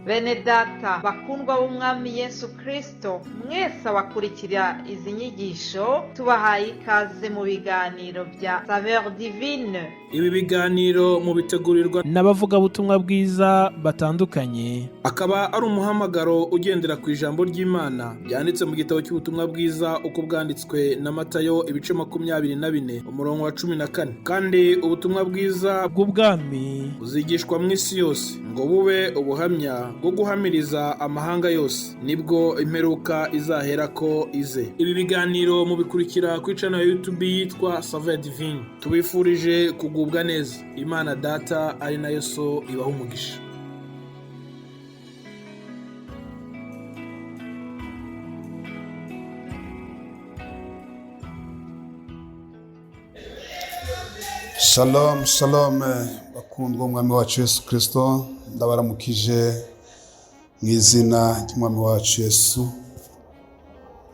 Bene data bakundwa b'umwami Yesu Kristo, mwese abakurikira izi nyigisho tubahaye ikaze mu biganiro bya Saveur Divine. Ibi biganiro mu bitegurirwa n'abavugabutumwa bwiza batandukanye, akaba ari umuhamagaro ugendera ku ijambo ry'Imana byanditse mu gitabo cy'ubutumwa bwiza uko bwanditswe na Matayo ibice 24 umurongo wa 14. Kandi ubutumwa bwiza bw'ubwami buzigishwa mu isi yose ngo bube ubuhamya bwo guhamiriza amahanga yose, nibwo imperuka izahera ko ize. Ibi biganiro mubikurikira ku channel ya YouTube yitwa Saveur Divine. Tubifurije kugubwa neza. Imana Data ari nayo So ibaha umugisha. Shalom, shalom, bakundwa umwami wacu Yesu Kristo, ndabaramukije mu izina ry'umwami wacu Yesu.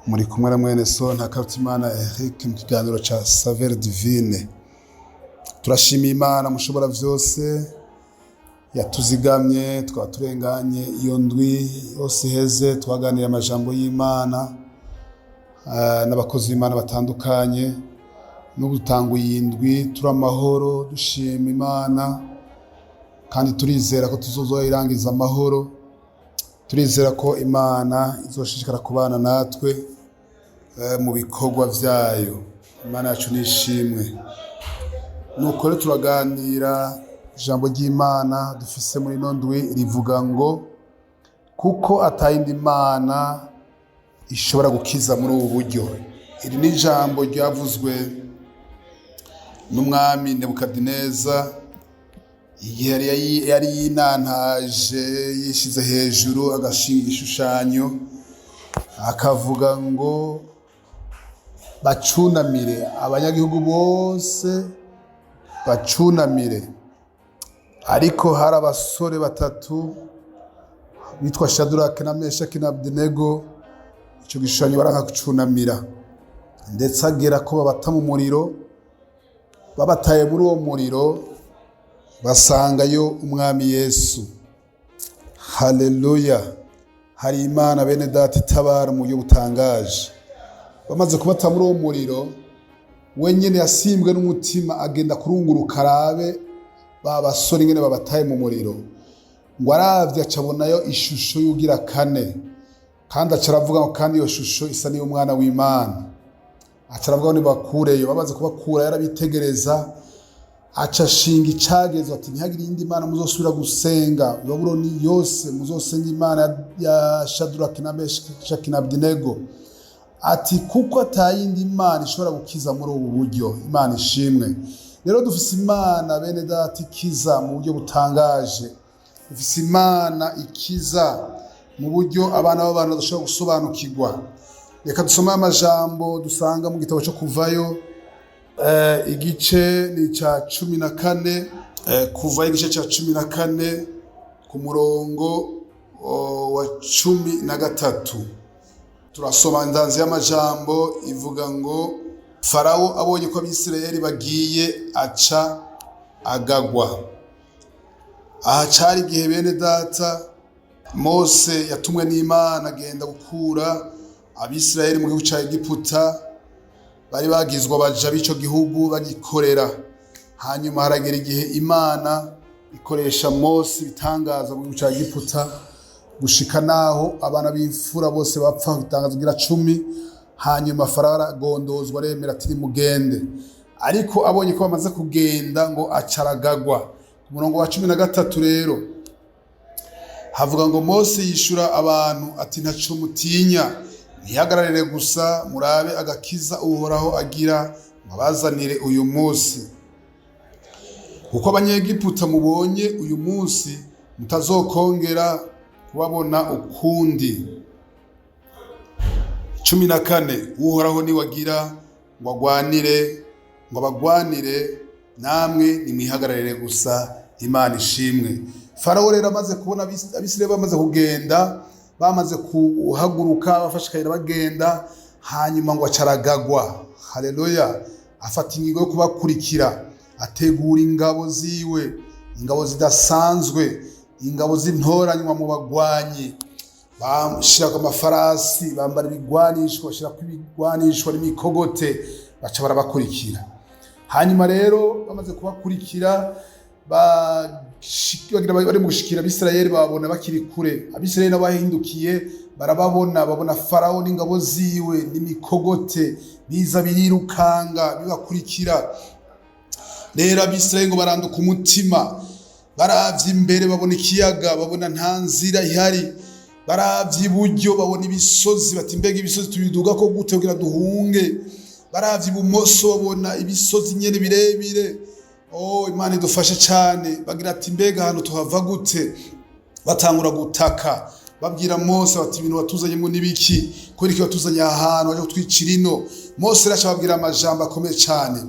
Muri kumwe na mwene So Ntakarutimana Eric mu kiganiro cha Saveur Divine. Turashimiye Imana mushobora byose yatuzigamye, tukaba turenganye iyo ndwi yose iheze twaganira amajambo y'Imana n'abakozi b'Imana batandukanye. N'ubutanguye indwi turamahoro dushima Imana, kandi turizera ko tuzozoyirangiza amahoro. Turizera ko Imana izoshishikara kubana natwe mu bikorwa vyayo. Imana yacu nishimwe. Nuko rero turaganira ijambo ry'Imana dufise muri ino ndwi rivuga ngo kuko atayindi Imana ishobora gukiza muri ubu buryo. Iri ni ijambo ryavuzwe n'umwami Nebukadineza igihe yari yinantaje yishize hejuru agashinga igishushanyo akavuga ngo bacunamire, abanyagihugu bose bacunamire. Ariko hari abasore batatu bitwa Shadraka na Meshaki na Abednego, icyo gishushanyo baranga kucunamira, ndetse agera ko babata mu muriro. Babataye muri uwo muriro basangayo umwami Yesu. Haleluya. Hari Imana bene data itabara mu buryo butangaje. Bamaze kubata muri uwo muriro, wenyine yasimbwe n'umutima agenda kurunguruka arabe ba basore nyene babataye mu muriro. Ngo aravye acabonayo ishusho y'ugira kane, kandi acaravuga ngo kandi iyo shusho isa niyo umwana w'Imana. Acaravuga ngo bakureyo. Bamaze kubakura yarabitegereza, aca shinga icagezo ati ntihagire indi Imana muzosubira gusenga. Babuloni yose muzosenga Imana ya Shadraka na Meshaki na Abednego. Ati kuko atayindi Imana ishobora gukiza muri ubu buryo. Imana ishimwe. Rero dufise Imana bene data ikiza mu buryo butangaje. Dufise Imana ikiza mu buryo abana b'abantu badashobora gusobanukirwa. Reka dusome amajambo dusanga mu gitabo cyo Kuvayo igice ni ca 14, Kuvayo igice ca 14 ku murongo wa 13. Turasoma indanzi y'amajambo ivuga ngo Farawo abonye ko Abisirayeli bagiye aca agagwa. Aha cari igihe bene data Mose yatumwe n'Imana agenda gukura Abisirayeli mu gihugu ca Egiputa. Bari bagizwe abaja b'ico gihugu bagikorera. Hanyuma haragera igihe Imana ikoresha Mose bitangaza mu gihugu ca Egiputa, gushika naho abana b'imfura bose bapfa, bitangaza kugira 10. Hanyuma Farawo aragondozwa aremera ati mugende. Ariko abonye ko bamaze kugenda ngo acaragagwa. Ku murongo wa 13 rero havuga ngo Mose yishura abantu ati ntaco mutinya, ntihagararire gusa murabe agakiza Uhoraho agira mabazanire uyu munsi. Kuko abanyegiputa mubonye uyu munsi mutazokongera kubabona ukundi. 14 Uhoraho ni wagira ngo agwanire, ngo bagwanire, namwe nimwihagararire gusa. Imana ishimwe. Farawo rero amaze kubona Abisirayeli bamaze kugenda, bamaze kuhaguruka bafashikira bagenda, hanyuma ngo acaragagwa. Haleluya. Afata ingingo yo kubakurikira, ategura ingabo ziwe, ingabo zidasanzwe ingabo z'intoranywa mu bagwanyi bashira ku mafarasi, bambara ibigwanishwa, bashira ku ibigwanishwa n'imikogote, baca barabakurikira. Hanyuma rero bamaze kubakurikira bari mu gushikira Abisirayeli, babona bakiri kure. Abisirayeli n'abahindukiye barababona, babona Farawo n'ingabo ziwe n'imikogote biza birirukanga bibakurikira. Rero Abisirayeli ngo baranduka umutima, baravye imbere babona ikiyaga, babona nta nzira ihari, baravye iburyo babona ibisozi, bati mbega ibisozi tubiduga ko gute kugira duhunge. Baravye ibumoso babona ibisozi nyene birebire. Imana idufashe cyane. Bagira ati mbega hano tuhava gute? Batangura gutaka babwira Mose bati ibintu watuzanyemo nibiki? Kuri iki watuzanye ahantu waje kutwicira ino? Mose araca babwira amajambo akomeye cyane.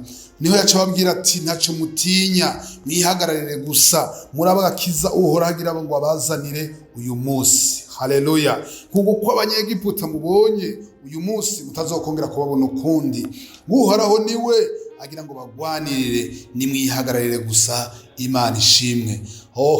Niho yaca babwira ati ntaco mutinya, mwihagararire gusa, muraba gakiza Uhoraho agira ngo abazanire uyu munsi. Haleluya. Kuko kwa abanyegiputa mubonye uyu munsi mutazokongera kubabona ukundi. Uhoraho niwe agira ngo bagwanirire, nimwihagararire gusa. Imana ishimwe.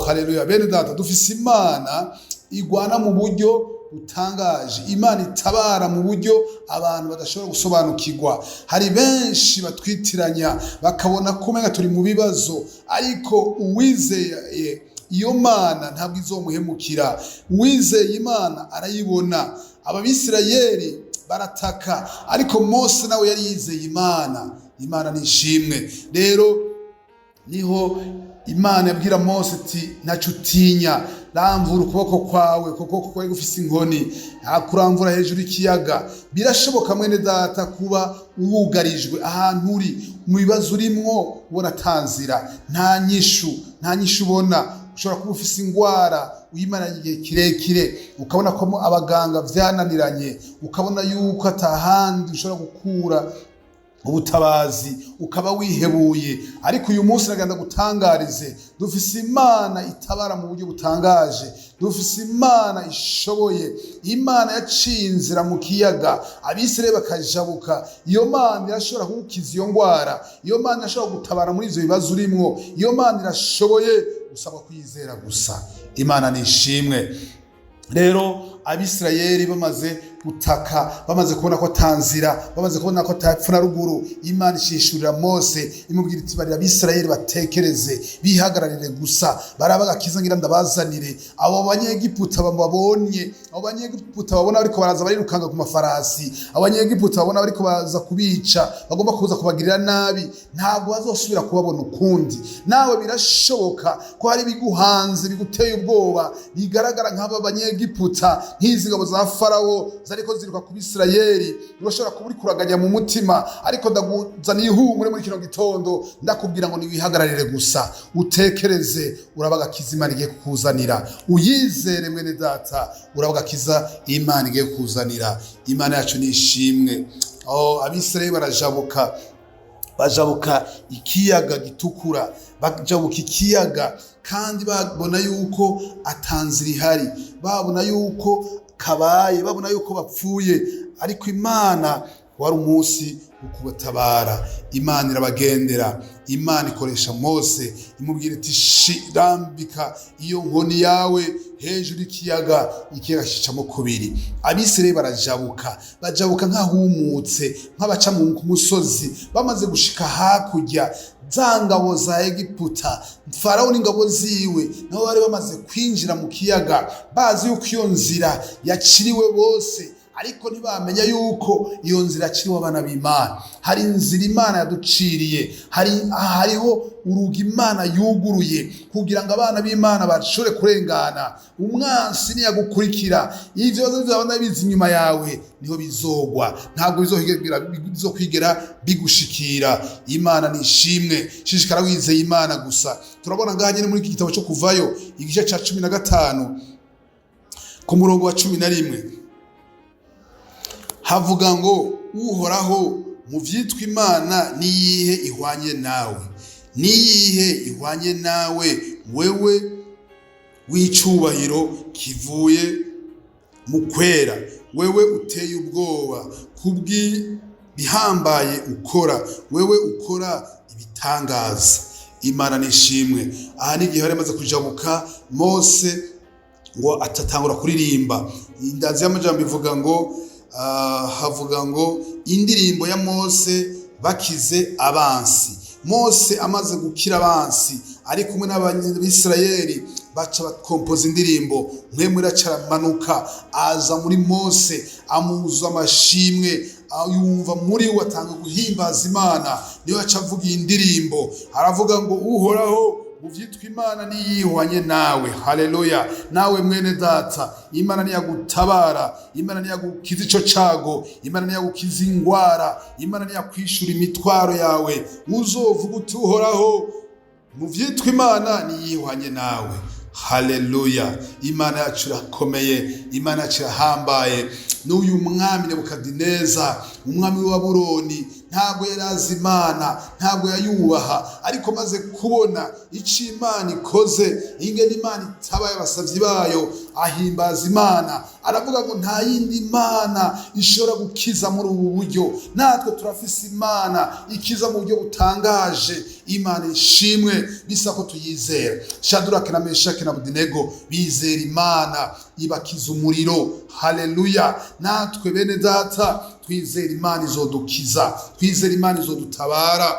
Haleluya. Bene data, dufise Imana igwana mu buryo butangaje. Imana itabara mu buryo abantu badashobora gusobanukirwa. Hari benshi batwitiranya bakabona ko umenga turi mu bibazo, ariko uwizeye iyo Mana ntabwo izomuhemukira. Uwizeye Imana arayibona. Abisirayeli barataka, ariko Mose nawe yari yizeye Imana. Imana nishimwe. Rero niho Imana yabwira Mose ati ntaco utinya, ramvura ukuboko kwawe, kuko kwawe gufise inkoni, akuramvura hejuru ikiyaga. Birashoboka mwene data kuba uwugarijwe ahantu uri mu bibazo urimwo, ubona tanzira, nta nyishu ubona. Ushobora kuba ufise ingwara uyimaranye igihe kirekire, ukabona ko abaganga vyananiranye, ukabona yuko atahandi ushobora gukura ubutabazi, ukaba wihebuye. Ariko uyu munsi nagenda gutangarize, dufise Imana itabara mu buryo butangaje. Dufise Imana ishoboye. Imana yaciye inzira mu kiyaga, Abisirayeli bakajabuka. Iyo Mana irashobora kugukiza iyo ngwara. Iyo Mana irashobora gutabara muri ivyo bibazo urimwo. Iyo Mana irashoboye, usabwa kwizera gusa. Imana nishimwe. Rero Abisirayeli bamaze gutaka, bamaze kubona ko tanzira, bamaze kubona ko tapfu na ruguru, Imana ishishurira Mose imubwira iti barira Abisirayeli batekereze, bihagararire gusa, baraba gakiza ngira ndabazanire. Abo banyegiputa babonye, abo banyegiputa babona bariko baraza barirukanga ku mafarasi, abanyegiputa babona bariko baza kubica, bagomba kuza kubagirira nabi, ntabwo bazosubira kubabona ukundi. Nawe birashoboka ko hari biguhanze, biguteye ubwoba, bigaragara nk'aba banyegiputa, nk'izi ngabo za Farawo zariko ziruka ku Bisirayeli. Urashobora kuba uri kuraganya mu mutima, ariko ndaguzaniye ihumure muri kino gitondo, ndakubwira ngo niwihagararire gusa, utekereze, uraba gakiza Imana igiye kukuzanira. Uyizere mwene data, uraba gakiza Imana igiye kukuzanira. Imana yacu nishimwe. Abisirayeli bajabuka ikiyaga gitukura, bajabuka ikiyaga, kandi babona yuko atanzira ihari, babona yuko kabaye, babona yuko bapfuye. Ariko Imana wari umunsi wo kubatabara. Imana irabagendera. Imana ikoresha Mose imubwira iti shirambika iyo nkoni yawe hejuru ikiyaga, ikiyaga kicamo kubiri. Abisirayeli bajabuka nk'ahumutse, nk'abaca ku musozi. Bamaze gushika hakurya, za ngabo za Egiputa, Farawo n'ingabo ziwe nabo bari bamaze kwinjira mu kiyaga, bazi yuko iyo nzira yaciriwe bose, ariko ntibamenya yuko iyo nzira yaciriwe abana b'Imana. Hari inzira Imana yaduciriye, hariho urugi Imana yuguruye kugira ngo abana b'Imana bashobore kurengana. Umwansi niyagukurikira, ivyo bazabona bizi inyuma yawe niho bizogwa, ntabwo bizokwigera bigushikira. Imana nishimwe. Shishikara wizeye Imana gusa. Turabona ngaha nyene muri iki gitabo cyo Kuvayo igice ca 15 ku murongo wa 11 havuga ngo Uhoraho mu vyitwa Imana niyihe ihwanye nawe? Niyihe ihwanye nawe, wewe w'icubahiro kivuye mu kwera, wewe uteye ubwoba kubwi bihambaye ukora, wewe ukora ibitangaza. Imana nishimwe. Aha ni igihe bari bamaze kujabuka Mose ngo atatangura kuririmba. Indanzi y'amajambo ivuga ngo havuga ngo indirimbo ya Mose bakize abansi. Mose amaze gukira abansi ari kumwe n'Abisirayeli baca bakompoza indirimbo, mpwemu iracaramanuka aza muri Mose amuzuza amashimwe, yumva muri we atanga guhimbaza Imana, niyo aca avuga iyi ndirimbo, aravuga ngo uhoraho mu vyitwa Imana niyihwanye nawe. Haleluya. Nawe mwene data, Imana niyagutabara, Imana niyagukiza ico cago, Imana niyagukiza ingwara, Imana niyakwishura imitwaro yawe. Uzovuga uti uhoraho mu vyitwa Imana niyihwanye nawe. Haleluya. Imana yacu irakomeye, Imana yacu irahambaye. N'uyu mwami Nebukadineza, umwami wa Babuloni, ntabwo yarazi Imana, ntabwo yayubaha, ariko maze kubona ico Imana ikoze, ingene Imana itabaye abasavyi bayo, ahimbaza Imana, aravuga ngo nta yindi Mana ishobora gukiza muri ubu buryo. Natwe turafise Imana ikiza mu buryo butangaje. Imana ishimwe, bisa ko tuyizera. Shadraka na Meshaki na Abedenego bizera Imana ibakiza umuriro. Haleluya. Natwe bene data twizera Imana izodukiza, twizera Imana izodutabara.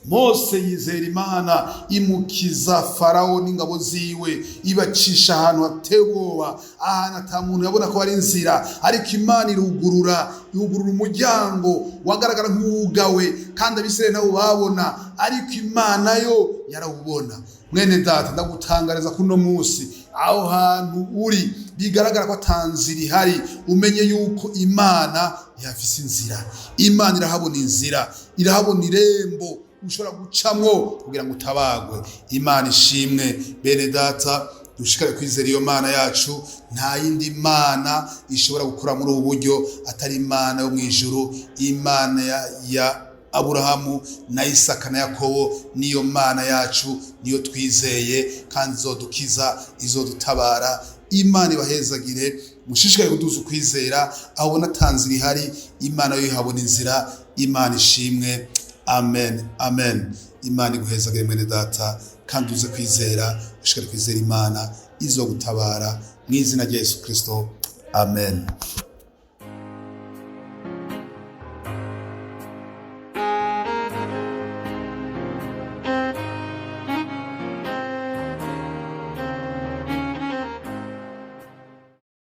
Mose yizera Imana imukiza Farao n'ingabo ziwe, ibacisha ahantu hatewoba, ahantu ata muntu yabona ko ari inzira, ariko Imana yugurura umuryango wagaragara nk'uwugawe, kandi Abisirayeli nabo babona, ariko Imana yo yarawubona. Mwene data, ndagutangariza kuno munsi, aho hantu uri bigaragara ko atanzira ihari, umenye yuko Imana yafise inzira. Imana irahabona inzira, irahabona irembo ushobora gucamwo kugira ngo utabagwe. Imana ishimwe. Bene data, dushikare kwizera iyo Mana yacu. Nta yindi Mana ishobora gukora muri ubu buryo atari Imana yo mwijuru, Imana ya Aburahamu na Isaka na Yakobo. Niyo Mana yacu, niyo twizeye, kandi izodukiza, izodutabara. Imana ibahezagire, mushishikare kuduza ukwizera, aho natanzira ihari, Imana yo ihabona inzira. Imana ishimwe. Amen, amen. Imana iguhezagire mwene data, kandi uze kwizera, ushishikare kwizera Imana izogutabara, mu izina rya Yesu Kristo. Amen.